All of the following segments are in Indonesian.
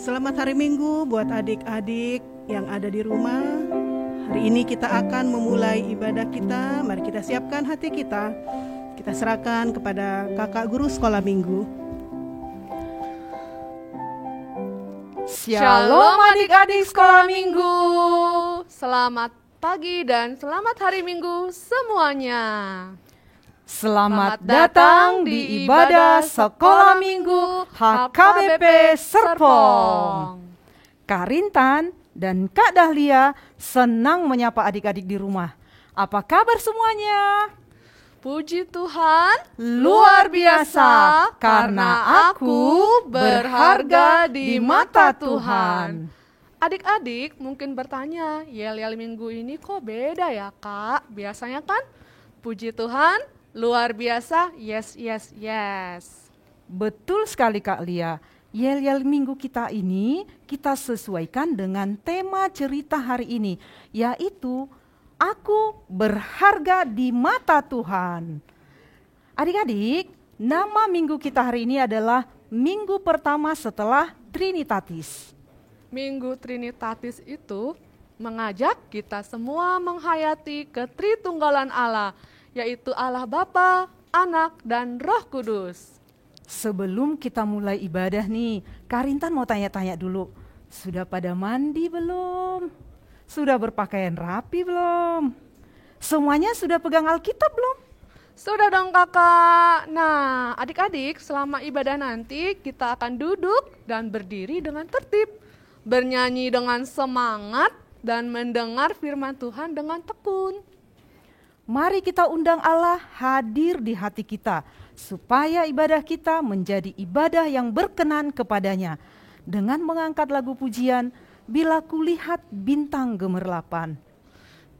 Selamat hari Minggu buat adik-adik yang ada di rumah. Hari ini kita akan memulai ibadah kita. Mari kita siapkan hati kita. Kita serahkan kepada kakak guru sekolah minggu. Shalom adik-adik sekolah minggu. Selamat pagi dan selamat hari Minggu semuanya. Selamat datang di ibadah Sekolah Minggu HKBP Serpong. Kak Rintan dan Kak Dahlia senang menyapa adik-adik di rumah. Apa kabar semuanya? Puji Tuhan, Luar biasa, karena aku berharga di mata Tuhan. Adik-adik mungkin bertanya, yel-yel minggu ini kok beda ya kak? Biasanya kan puji Tuhan, luar biasa, yes, yes, yes. Betul sekali Kak Lia. Yel-yel minggu kita ini kita sesuaikan dengan tema cerita hari ini, yaitu Aku berharga di mata Tuhan. Adik-adik, nama minggu kita hari ini adalah minggu pertama setelah Trinitatis. Minggu Trinitatis itu mengajak kita semua menghayati ketritunggalan Allah, yaitu Allah Bapa, Anak, dan Roh Kudus. Sebelum kita mulai ibadah nih, Kak Rintan mau tanya-tanya dulu. Sudah pada mandi belum? Sudah berpakaian rapi belum? Semuanya sudah pegang Alkitab belum? Sudah dong kakak. Nah adik-adik, selama ibadah nanti kita akan duduk dan berdiri dengan tertib, bernyanyi dengan semangat, dan mendengar firman Tuhan dengan tekun. Mari kita undang Allah hadir di hati kita, supaya ibadah kita menjadi ibadah yang berkenan kepadanya. Dengan mengangkat lagu pujian, Bila Kulihat Bintang Gemerlapan.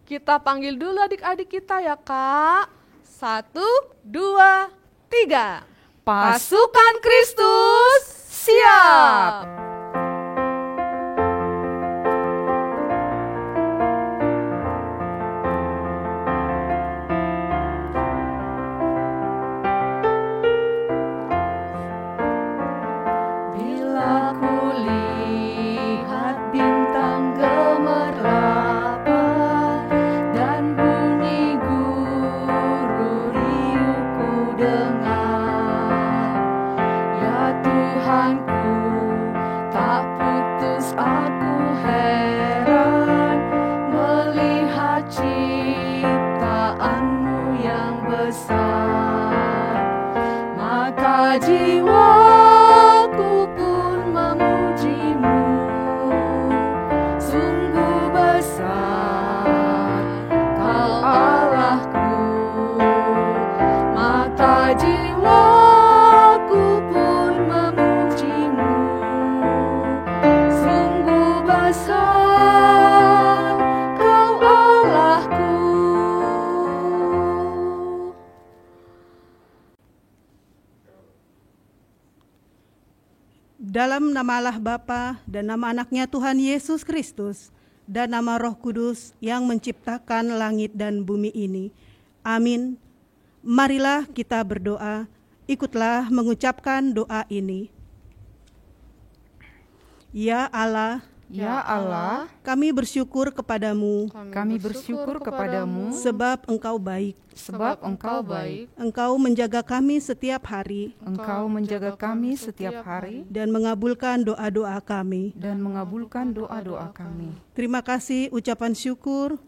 Kita panggil dulu adik-adik kita ya kak. 1, 2, 3. Pasukan Kristus siap. Jiwaku pun memujimu, sungguh besar Kau Allahku. Maka jiwaku pun memujimu, sungguh besar Kau Allahku. Dalam nama Allah Bapa dan nama anaknya Tuhan Yesus Kristus dan nama Roh Kudus yang menciptakan langit dan bumi ini. Amin. Marilah kita berdoa. Ikutlah mengucapkan doa ini. Ya Allah, kami bersyukur kepadamu sebab Engkau baik. Engkau menjaga kami setiap hari dan mengabulkan doa-doa kami. Terima kasih ucapan syukur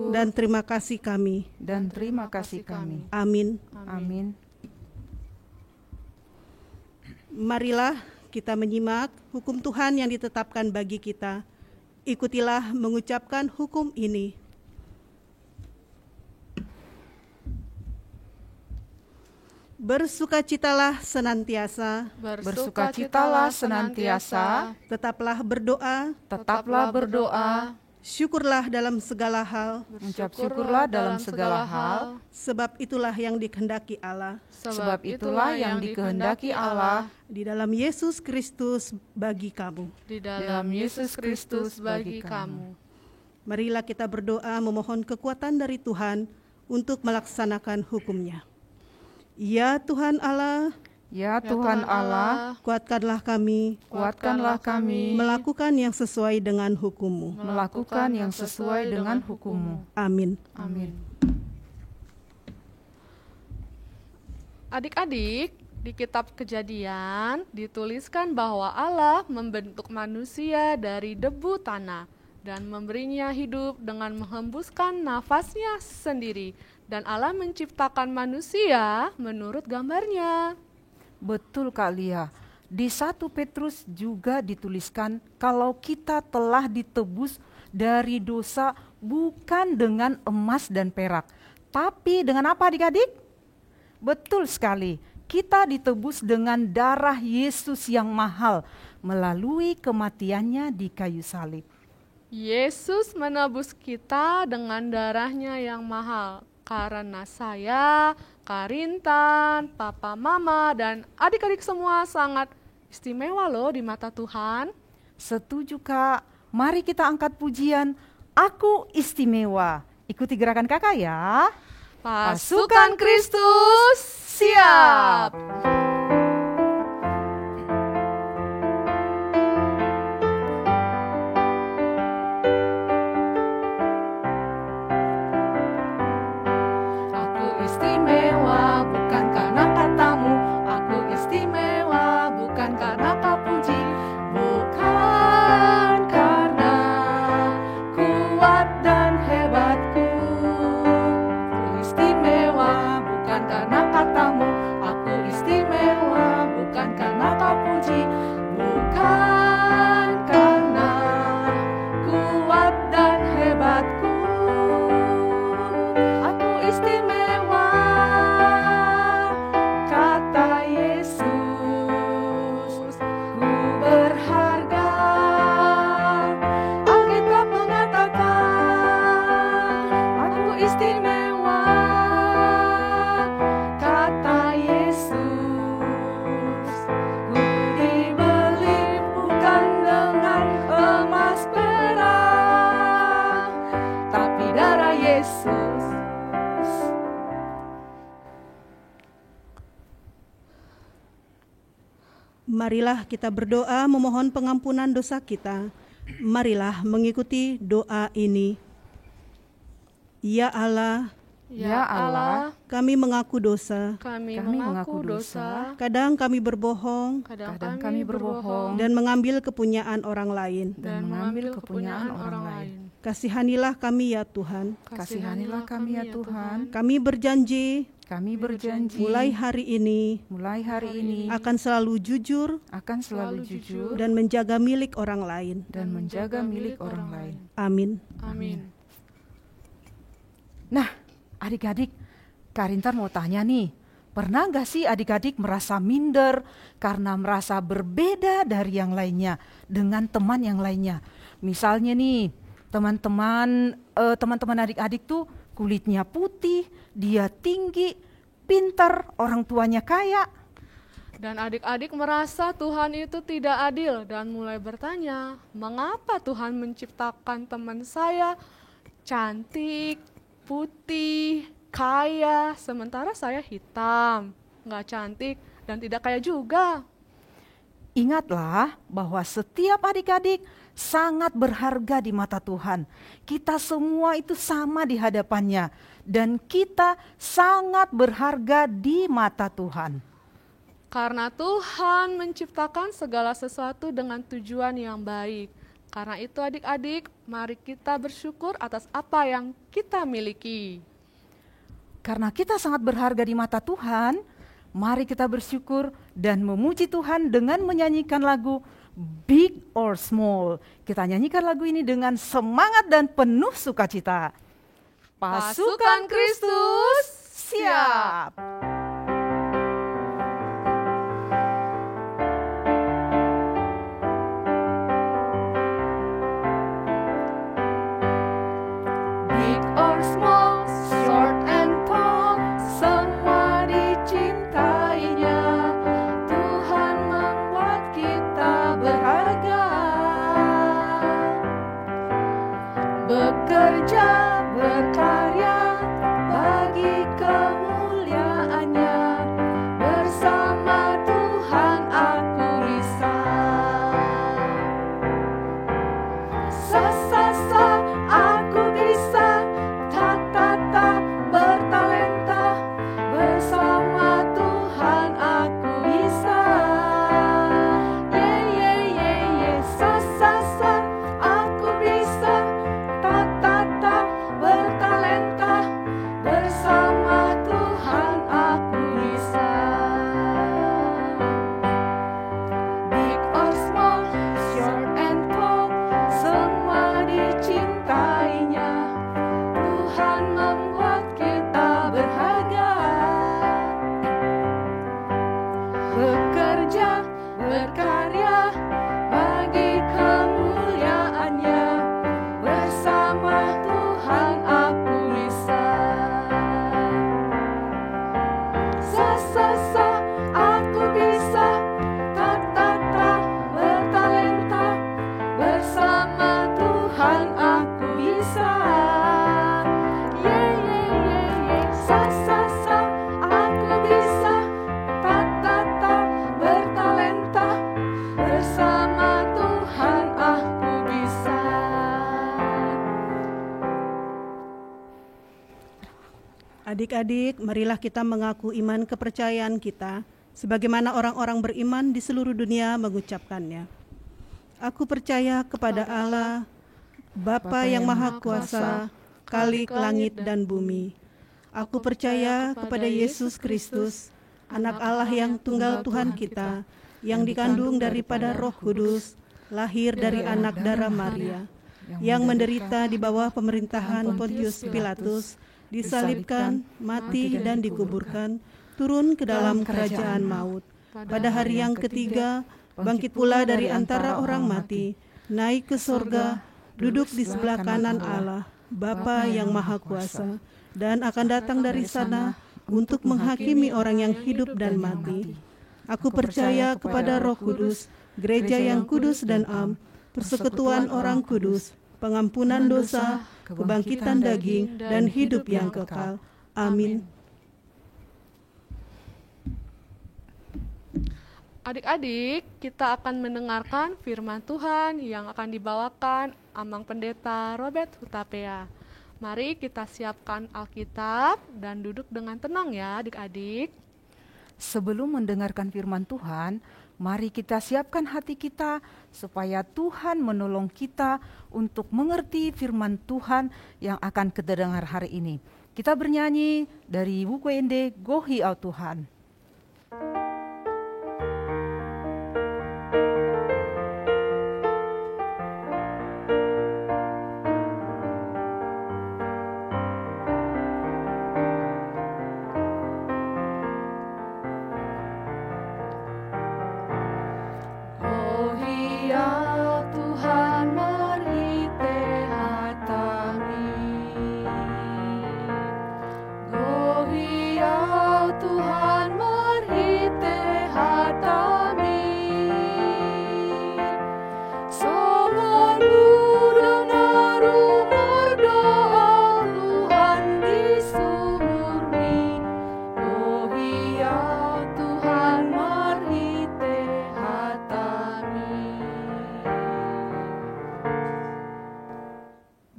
dan terima kasih kami. Amin. Marilah kita menyimak hukum Tuhan yang ditetapkan bagi kita. Ikutilah mengucapkan hukum ini. Bersukacitalah senantiasa. Tetaplah berdoa. Syukurlah dalam segala hal. Sebab itulah yang dikehendaki Allah. Di dalam Yesus Kristus bagi kamu. Marilah kita berdoa memohon kekuatan dari Tuhan untuk melaksanakan hukum-Nya. Ya Tuhan Allah, Ya Tuhan Allah, kuatkanlah kami kuatkanlah kami melakukan yang sesuai dengan hukum-Mu. melakukan yang sesuai dengan hukum-Mu. Amin. Amin. Adik-adik, di kitab Kejadian dituliskan bahwa Allah membentuk manusia dari debu tanah dan memberinya hidup dengan menghembuskan nafasnya sendiri. Dan Allah menciptakan manusia menurut gambarnya. Betul Kak Lia. Di 1 Petrus juga dituliskan kalau kita telah ditebus dari dosa bukan dengan emas dan perak. Tapi dengan apa adik-adik? Betul sekali. Kita ditebus dengan darah Yesus yang mahal melalui kematiannya di kayu salib. Yesus menebus kita dengan darahnya yang mahal. Karena saya, Karintan, Papa Mama, dan adik-adik semua sangat istimewa loh di mata Tuhan. Setuju Kak. Mari kita angkat pujian Aku Istimewa. Ikuti gerakan kakak ya. Pasukan Kristus siap. Aku istimewa bukan karena katamu, aku istimewa bukan karena kau puji, bukan karena kuat dan hebatku. Aku istimewa bukan karena katamu, aku istimewa bukan karena kau puji, bukan karena kuat dan hebatku. Aku istimewa, kata Yesus, ku berharga. Alkitab mengatakan, aku istimewa, kata Yesus, ku dibeli bukan dengan emas perak, tapi darah Yesus. Marilah kita berdoa memohon pengampunan dosa kita. Marilah mengikuti doa ini. Ya Allah, Ya Allah, kami kami mengaku dosa. mengaku dosa. Kadang kami berbohong kadang kami berbohong dan mengambil kepunyaan orang lain. dan mengambil kepunyaan orang lain. Kasihanilah kami ya Tuhan. Kasihanilah kami ya Tuhan. Kami berjanji Kami berjanji mulai hari ini mulai hari ini akan selalu jujur akan selalu jujur dan menjaga milik orang lain. dan menjaga milik orang lain. Amin. Amin. Nah, adik-adik, Karintan mau tanya nih, pernah gak sih adik-adik merasa minder karena merasa berbeda dari yang lainnya dengan teman yang lainnya? Misalnya nih, teman-teman adik-adik tuh kulitnya putih, dia tinggi, pintar, orang tuanya kaya. Dan adik-adik merasa Tuhan itu tidak adil dan mulai bertanya, mengapa Tuhan menciptakan teman saya cantik, putih, kaya, sementara saya hitam, nggak cantik, dan tidak kaya juga. Ingatlah bahwa setiap adik-adik sangat berharga di mata Tuhan. Kita semua itu sama di hadapannya dan kita sangat berharga di mata Tuhan. Karena Tuhan menciptakan segala sesuatu dengan tujuan yang baik. Karena itu adik-adik, mari kita bersyukur atas apa yang kita miliki. Karena kita sangat berharga di mata Tuhan, mari kita bersyukur dan memuji Tuhan dengan menyanyikan lagu Big or Small. Kita nyanyikan lagu ini dengan semangat dan penuh sukacita. Pasukan Kristus siap. Big or small, short and tall, semua dicintainya. Tuhan membuat kita berharga. Bekerja, berkarya bagi kemuliaan-Nya. Adik-adik, marilah kita mengaku iman kepercayaan kita, sebagaimana orang-orang beriman di seluruh dunia mengucapkannya. Aku percaya kepada Allah, Bapa yang Maha Kuasa, Khalik langit dan bumi. Aku percaya kepada Yesus Kristus, Anak Allah yang tunggal Tuhan kita, yang dikandung daripada Roh Kudus, lahir dari anak darah Maria, yang menderita di bawah pemerintahan Pontius Pilatus, disalibkan, mati dan dikuburkan, turun ke dalam kerajaan maut. Pada hari yang ketiga, bangkit pula dari antara orang mati, naik ke sorga, duduk di sebelah kanan Allah, Bapa yang Maha Kuasa, dan akan datang dari sana untuk menghakimi orang yang hidup dan mati. Aku percaya kepada Roh Kudus, gereja yang kudus dan am, persekutuan orang kudus, pengampunan dosa, kebangkitan daging, dan hidup yang kekal. Amin. Adik-adik, kita akan mendengarkan firman Tuhan yang akan dibawakan Amang Pendeta Robert Hutapea. Mari kita siapkan Alkitab dan duduk dengan tenang ya adik-adik. Sebelum mendengarkan firman Tuhan, mari kita siapkan hati kita supaya Tuhan menolong kita untuk mengerti firman Tuhan yang akan kita dengar hari ini. Kita bernyanyi dari buku Ende Gohi Au Tuhan.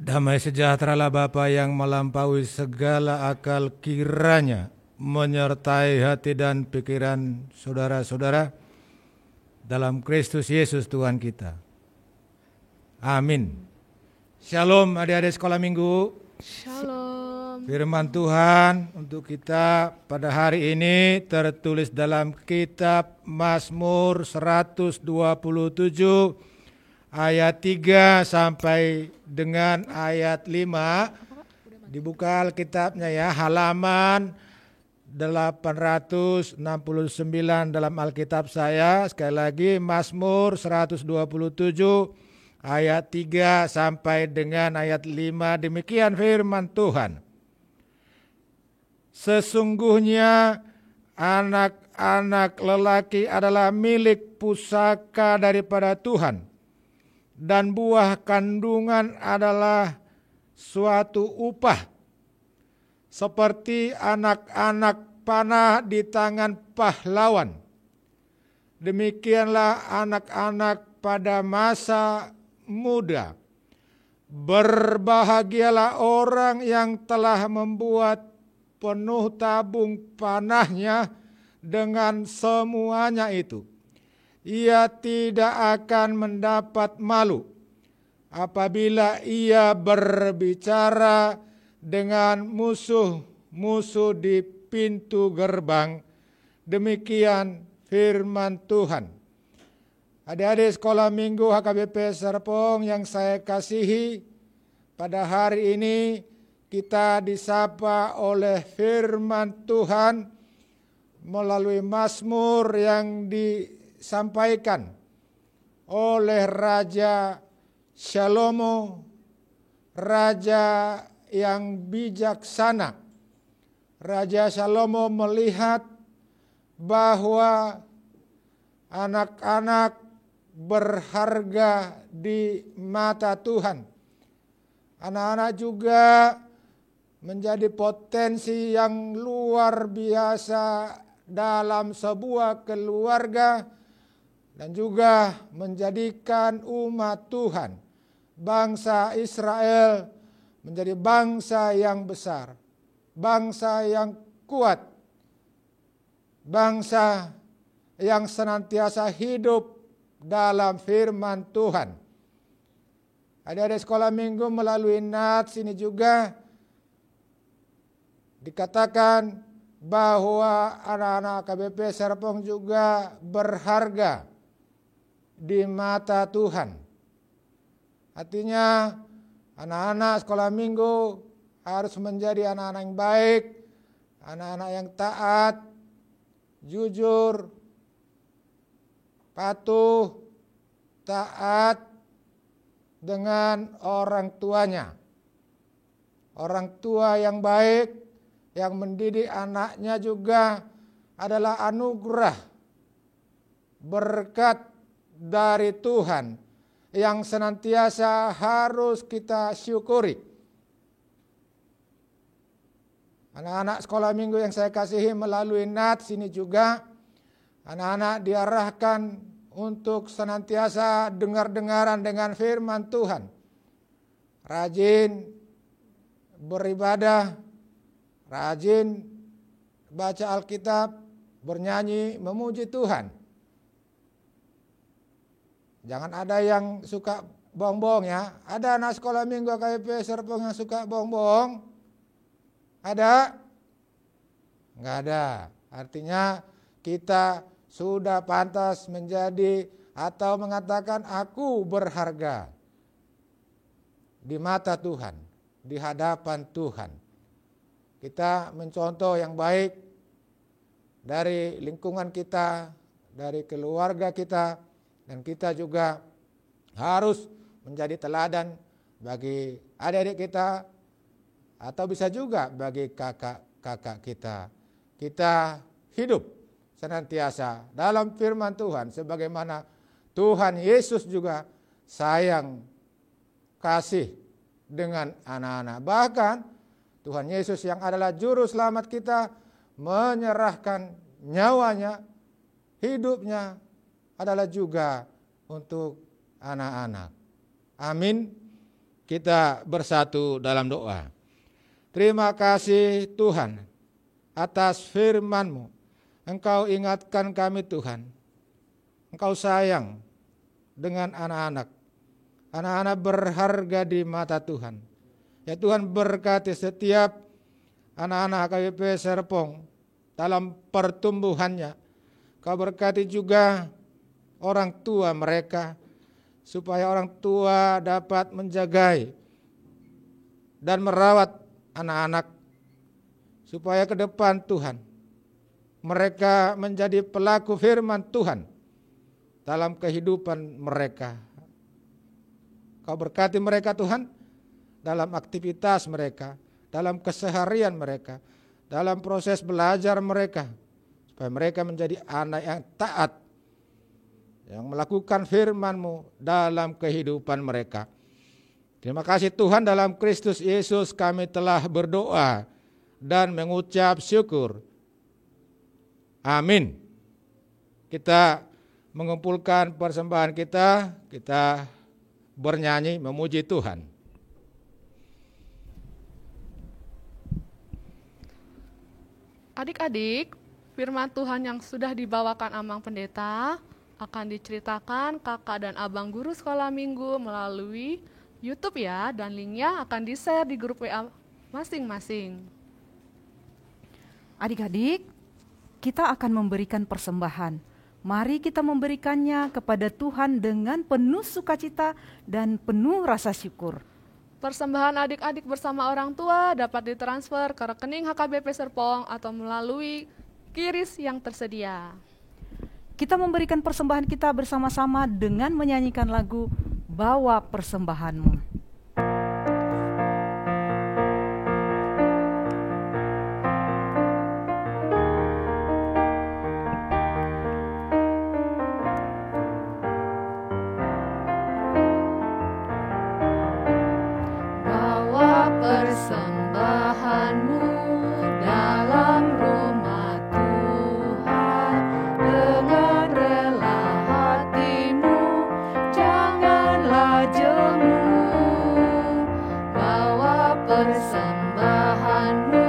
Damai sejahteralah Bapa yang melampaui segala akal, kiranya menyertai hati dan pikiran saudara-saudara dalam Kristus Yesus Tuhan kita. Amin. Shalom adik-adik sekolah minggu. Shalom. Firman Tuhan untuk kita pada hari ini tertulis dalam kitab Mazmur 127 ayat 3 sampai dengan ayat 5. Dibuka Alkitabnya ya, halaman 869 dalam Alkitab saya. Sekali lagi Mazmur 127 ayat 3 sampai dengan ayat 5. Demikian firman Tuhan. Sesungguhnya anak-anak lelaki adalah milik pusaka daripada Tuhan, dan buah kandungan adalah suatu upah, seperti anak-anak panah di tangan pahlawan. Demikianlah anak-anak pada masa muda. Berbahagialah orang yang telah membuat penuh tabung panahnya dengan semuanya itu. Ia tidak akan mendapat malu apabila ia berbicara dengan musuh-musuh di pintu gerbang. Demikian firman Tuhan. Adik-adik sekolah minggu HKBP Serpong yang saya kasihi, pada hari ini kita disapa oleh firman Tuhan melalui Mazmur yang disampaikan oleh Raja Salomo, raja yang bijaksana. Raja Salomo melihat bahwa anak-anak berharga di mata Tuhan. Anak-anak juga menjadi potensi yang luar biasa dalam sebuah keluarga dan juga menjadikan umat Tuhan, bangsa Israel, menjadi bangsa yang besar. bangsa yang kuat, bangsa yang senantiasa hidup dalam firman Tuhan. Adik-adik sekolah minggu melalui nats ini juga dikatakan bahwa anak-anak KBP Serpong juga berharga di mata Tuhan. Artinya anak-anak sekolah minggu harus menjadi anak-anak yang baik, anak-anak yang taat, jujur, patuh, taat dengan orang tuanya. Orang tua yang baik, yang mendidik anaknya juga adalah anugerah, berkat dari Tuhan yang senantiasa harus kita syukuri. Anak-anak sekolah minggu yang saya kasihi melalui nats ini juga, anak-anak diarahkan untuk senantiasa dengar-dengaran dengan firman Tuhan. Rajin beribadah, rajin baca Alkitab, bernyanyi, memuji Tuhan. Jangan ada yang suka bohong-bohong ya. Ada anak sekolah minggu KBP Serpong yang suka bohong-bohong? Ada? Enggak ada. Artinya kita sudah pantas menjadi atau mengatakan aku berharga di mata Tuhan, di hadapan Tuhan. Kita mencontoh yang baik dari lingkungan kita, dari keluarga kita, dan kita juga harus menjadi teladan bagi adik-adik kita atau bisa juga bagi kakak-kakak kita. Kita hidup senantiasa dalam firman Tuhan sebagaimana Tuhan Yesus juga sayang kasih dengan anak-anak. Bahkan Tuhan Yesus yang adalah juru selamat kita menyerahkan nyawanya, hidupnya adalah juga untuk anak-anak. Amin. Kita bersatu dalam doa. Terima kasih Tuhan atas firman-Mu. Engkau ingatkan kami Tuhan. Engkau sayang dengan anak-anak. Anak-anak berharga di mata Tuhan. Ya Tuhan, berkati setiap anak-anak KBP Serpong dalam pertumbuhannya. Kau berkati juga orang tua mereka, supaya orang tua dapat menjagai dan merawat anak-anak, supaya ke depan Tuhan mereka menjadi pelaku firman Tuhan dalam kehidupan mereka. Kau berkati mereka Tuhan dalam aktivitas mereka, dalam keseharian mereka, dalam proses belajar mereka, supaya mereka menjadi anak yang taat, yang melakukan firman-Mu dalam kehidupan mereka. Terima kasih Tuhan, dalam Kristus Yesus kami telah berdoa dan mengucap syukur. Amin. Kita mengumpulkan persembahan kita bernyanyi memuji Tuhan. Adik-adik, firman Tuhan yang sudah dibawakan Amang Pendeta akan diceritakan kakak dan abang guru sekolah minggu melalui YouTube ya, dan linknya akan di-share di grup WA masing-masing. Adik-adik, kita akan memberikan persembahan. Mari kita memberikannya kepada Tuhan dengan penuh sukacita dan penuh rasa syukur. Persembahan adik-adik bersama orang tua dapat ditransfer ke rekening HKBP Serpong atau melalui QRIS yang tersedia. Kita memberikan persembahan kita bersama-sama dengan menyanyikan lagu Bawa Persembahanmu. Persembahanmu dalam rumah Tuhan dengan rela hatimu, janganlah jemu. Bawa persembahanmu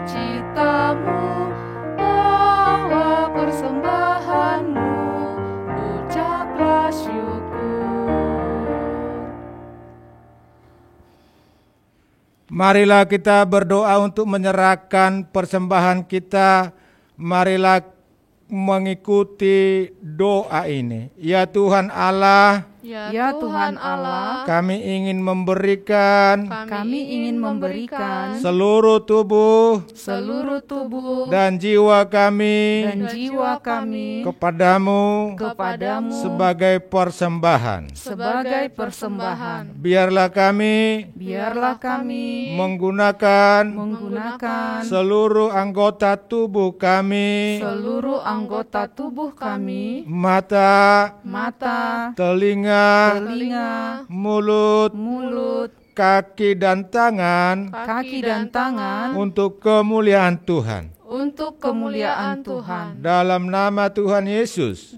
sukacitamu, bawa persembahanmu, ucaplah syukur. Marilah kita berdoa untuk menyerahkan persembahan kita. Marilah mengikuti doa ini. Ya Tuhan Allah, Ya Tuhan Allah, kami ingin memberikan seluruh tubuh dan jiwa kami kepadamu sebagai persembahan. Biarlah kami menggunakan seluruh anggota tubuh kami, mata, telinga, mulut, kaki dan tangan, untuk kemuliaan Tuhan. Dalam nama Tuhan Yesus.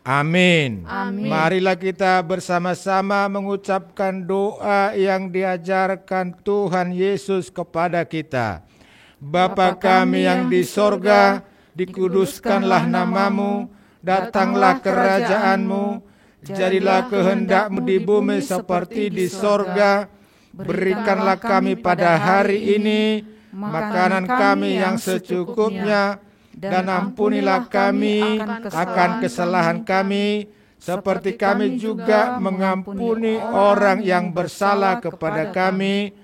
Amin. Marilah kita bersama-sama mengucapkan doa yang diajarkan Tuhan Yesus kepada kita. Bapa kami yang di sorga, dikuduskanlah namamu, datanglah kerajaanmu, jadilah kehendak-Mu di bumi seperti di sorga. Berikanlah kami pada hari ini makanan kami yang secukupnya, dan ampunilah kami akan kesalahan kami, seperti kami juga mengampuni orang yang bersalah kepada kami.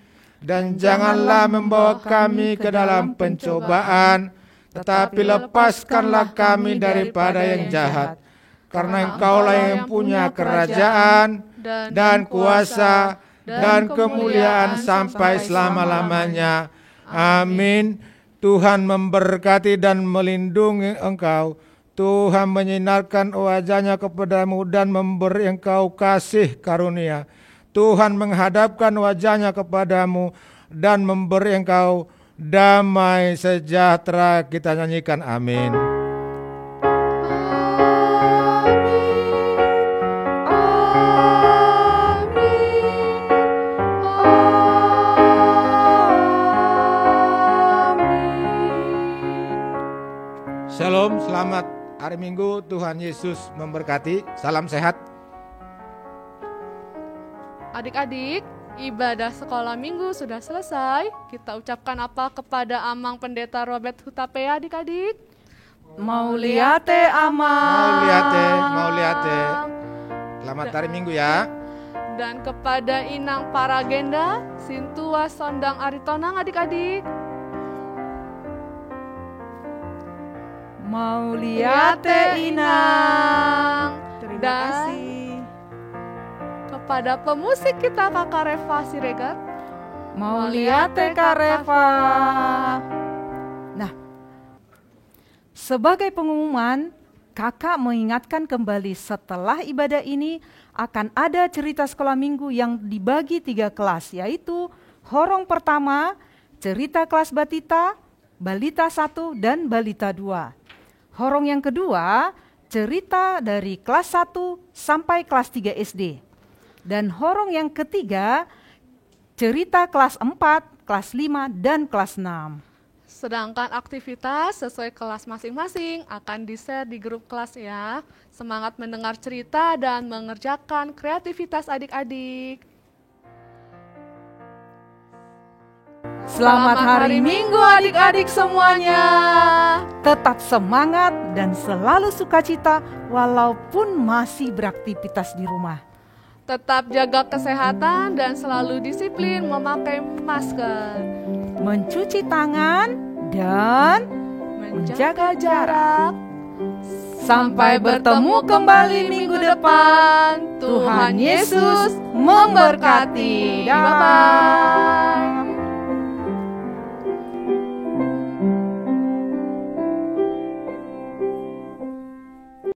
Dan janganlah membawa kami ke dalam pencobaan, tetapi lepaskanlah kami daripada yang jahat. Karena Engkaulah yang punya kerajaan dan kuasa dan kemuliaan sampai selama-lamanya. Amin. Tuhan memberkati dan melindungi engkau. Tuhan menyinarkan wajah-Nya kepadamu dan memberi engkau kasih karunia. Tuhan menghadapkan wajah-Nya kepadamu dan memberi engkau damai sejahtera. Kita nyanyikan amin. Shalom, selamat hari Minggu. Tuhan Yesus memberkati. Salam sehat. Adik-adik, ibadah sekolah minggu sudah selesai. Kita ucapkan apa kepada Amang Pendeta Robert Hutape, adik-adik? Mauliate Amang. Mauliate. Selamat hari Minggu ya. Dan kepada Inang Paragenda, Sintua Sondang Aritonang, adik-adik. Mauliate Inang. Terima Dan kasih. kepada pemusik kita Kakak Reva Siregar. Mauliate Kareva. Nah, sebagai pengumuman, kakak mengingatkan kembali setelah ibadah ini akan ada cerita sekolah minggu yang dibagi 3 kelas, yaitu horong pertama, cerita kelas Batita, Balita 1 dan Balita 2. Horong yang kedua, cerita dari kelas 1 sampai kelas 3 SD. Dan horong yang ketiga, cerita kelas 4, kelas 5, dan kelas 6. Sedangkan aktivitas sesuai kelas masing-masing akan di-share di grup kelas ya. Semangat mendengar cerita dan mengerjakan kreativitas adik-adik. Selamat hari Minggu adik-adik semuanya. Tetap semangat dan selalu sukacita walaupun masih beraktivitas di rumah. Tetap jaga kesehatan dan selalu disiplin memakai masker. Mencuci tangan dan menjaga jarak. Sampai bertemu kembali minggu depan. Tuhan Yesus memberkati. Bye-bye.